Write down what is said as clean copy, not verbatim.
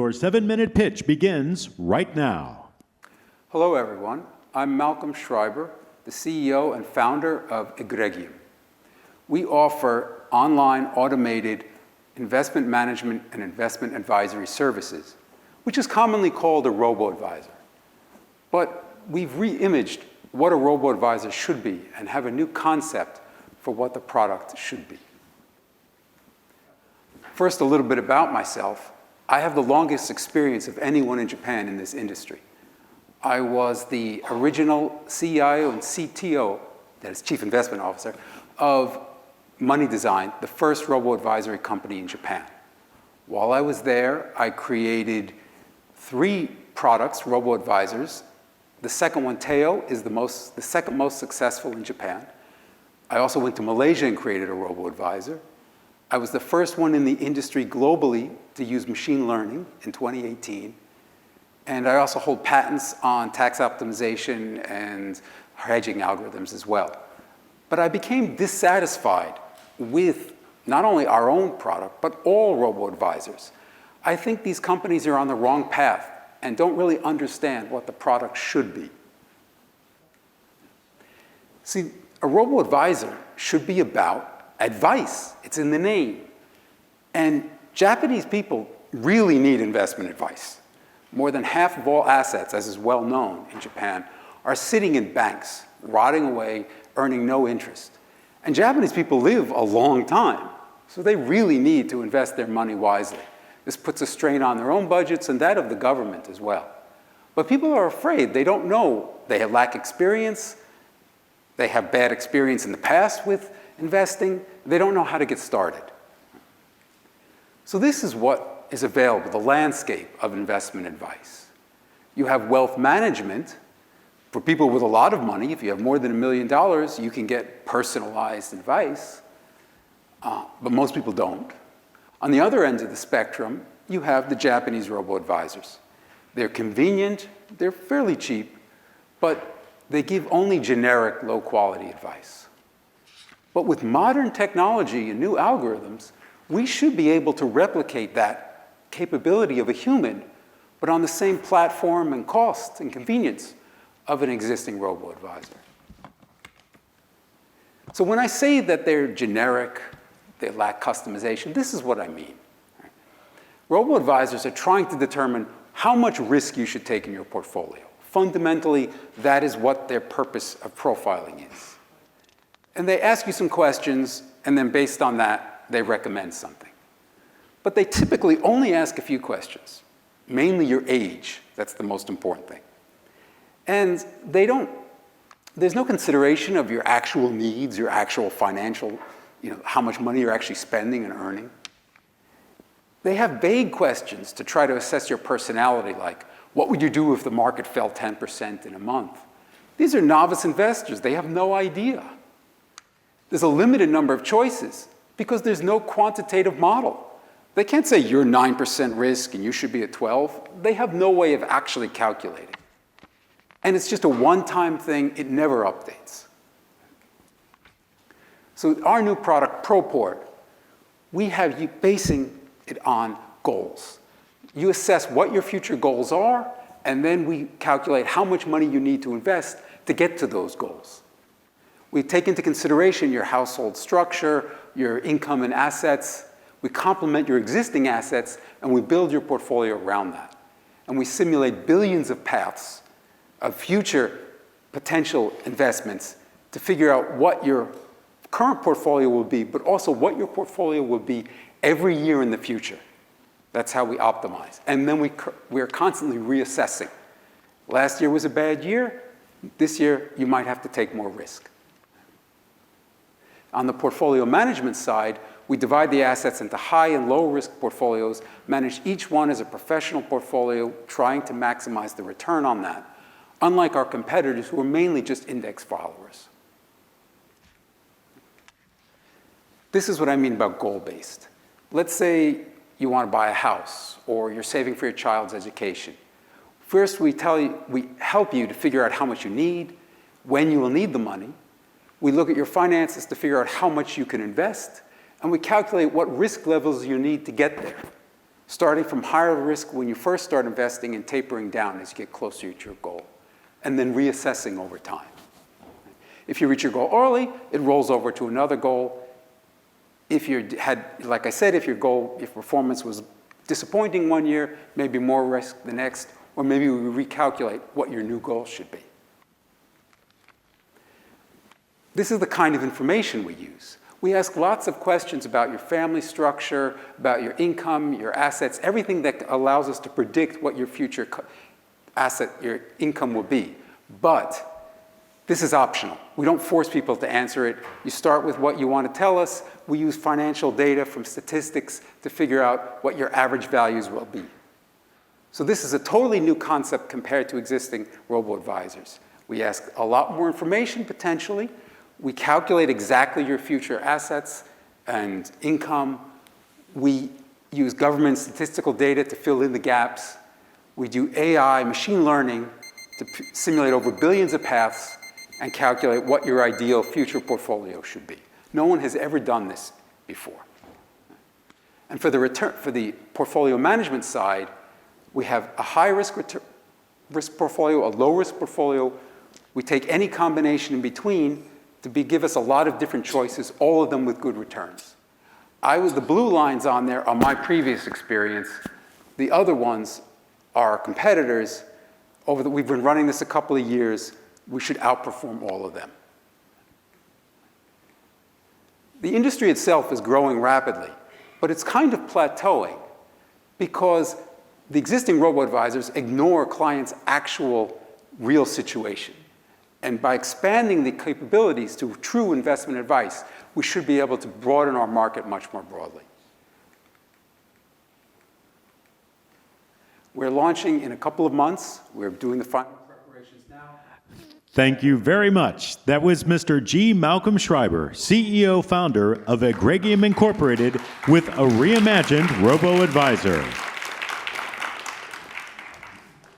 Your 7-minute pitch begins right now. Hello, everyone. I'm Malcolm Schreiber, the CEO and founder of Egregium. We offer online automated investment management and investment advisory services, which is commonly called a Robo Advisor. But we've re-imaged what a Robo Advisor should be and have a new concept for what the product should be. First, a little bit about myself. I have the longest experience of anyone in Japan in this industry. I was the original CIO and CTO, that is Chief Investment Officer, of Money Design, the first robo-advisory company in Japan. While I was there, I created 3 products, robo-advisors. The second one, Teo, is the second most successful in Japan. I also went to Malaysia and created a robo-advisor. I was the first one in the industry globally to use machine learning in 2018. And I also hold patents on tax optimization and hedging algorithms as well. But I became dissatisfied with not only our own product, but all robo-advisors. I think these companies are on the wrong path and don't really understand what the product should be. See, a robo-advisor should be about advice. It's in the name. And Japanese people really need investment advice. More than half of all assets, as is well known in Japan, are sitting in banks, rotting away, earning no interest. And Japanese people live a long time, so they really need to invest their money wisely. This puts a strain on their own budgets and that of the government as well. But people are afraid. They don't know. They lack experience. They have bad experience in the past with investing. They don't know how to get started. So this is what is available, the landscape of investment advice. You have wealth management. For people with a lot of money, if you have more than $1 million, you can get personalized advice, but most people don't. On the other end of the spectrum, you have the Japanese robo-advisors. They're convenient, they're fairly cheap, but they give only generic, low-quality advice. But with modern technology and new algorithms, we should be able to replicate that capability of a human, but on the same platform and cost and convenience of an existing robo-advisor. So when I say that they're generic, they lack customization, this is what I mean. Robo-advisors are trying to determine how much risk you should take in your portfolio. Fundamentally, that is what their purpose of profiling is. And they ask you some questions, and then based on that, they recommend something. But they typically only ask a few questions, mainly your age. That's the most important thing. And there's no consideration of your actual needs, your actual financial, how much money you're actually spending and earning. They have vague questions to try to assess your personality, like, what would you do if the market fell 10% in a month? These are novice investors. They have no idea. There's a limited number of choices because there's no quantitative model. They can't say you're 9% risk and you should be at 12. They have no way of actually calculating. And it's just a one-time thing. It never updates. So our new product, ProPort, we have you basing it on goals. You assess what your future goals are, and then we calculate how much money you need to invest to get to those goals. We take into consideration your household structure, your income and assets. We complement your existing assets, and we build your portfolio around that. And we simulate billions of paths of future potential investments to figure out what your current portfolio will be, but also what your portfolio will be every year in the future. That's how we optimize. And then we are constantly reassessing. Last year was a bad year. This year, you might have to take more risk. On the portfolio management side, we divide the assets into high and low risk portfolios, manage each one as a professional portfolio, trying to maximize the return on that, unlike our competitors who are mainly just index followers. This is what I mean about goal-based. Let's say you want to buy a house or you're saving for your child's education. First, we help you to figure out how much you need, when you will need the money. We look at your finances to figure out how much you can invest, and we calculate what risk levels you need to get there. starting from higher risk when you first start investing and tapering down as you get closer to your goal, and then reassessing over time. If you reach your goal early, it rolls over to another goal. Like I said, if performance was disappointing one year, maybe more risk the next, or maybe we recalculate what your new goal should be. This is the kind of information we use. We ask lots of questions about your family structure, about your income, your assets, everything that allows us to predict what your future your income will be. But this is optional. We don't force people to answer it. You start with what you want to tell us. We use financial data from statistics to figure out what your average values will be. So this is a totally new concept compared to existing robo-advisors. We ask a lot more information, potentially. We calculate exactly your future assets and income. We use government statistical data to fill in the gaps. We do AI, machine learning, to simulate over billions of paths and calculate what your ideal future portfolio should be. No one has ever done this before. And for the portfolio management side, we have a high-risk risk portfolio, a low-risk portfolio. We take any combination in between to give us a lot of different choices, all of them with good returns. The blue lines on there are my previous experience. The other ones are competitors. We've been running this a couple of years. We should outperform all of them. The industry itself is growing rapidly, but it's kind of plateauing because the existing robo-advisors ignore clients' actual real situation. And by expanding the capabilities to true investment advice, we should be able to broaden our market much more broadly. We're launching in a couple of months. We're doing the final preparations now. Thank you very much. That was Mr. G. Malcolm Schreiber, CEO founder of Egregium Incorporated with a reimagined Robo Advisor.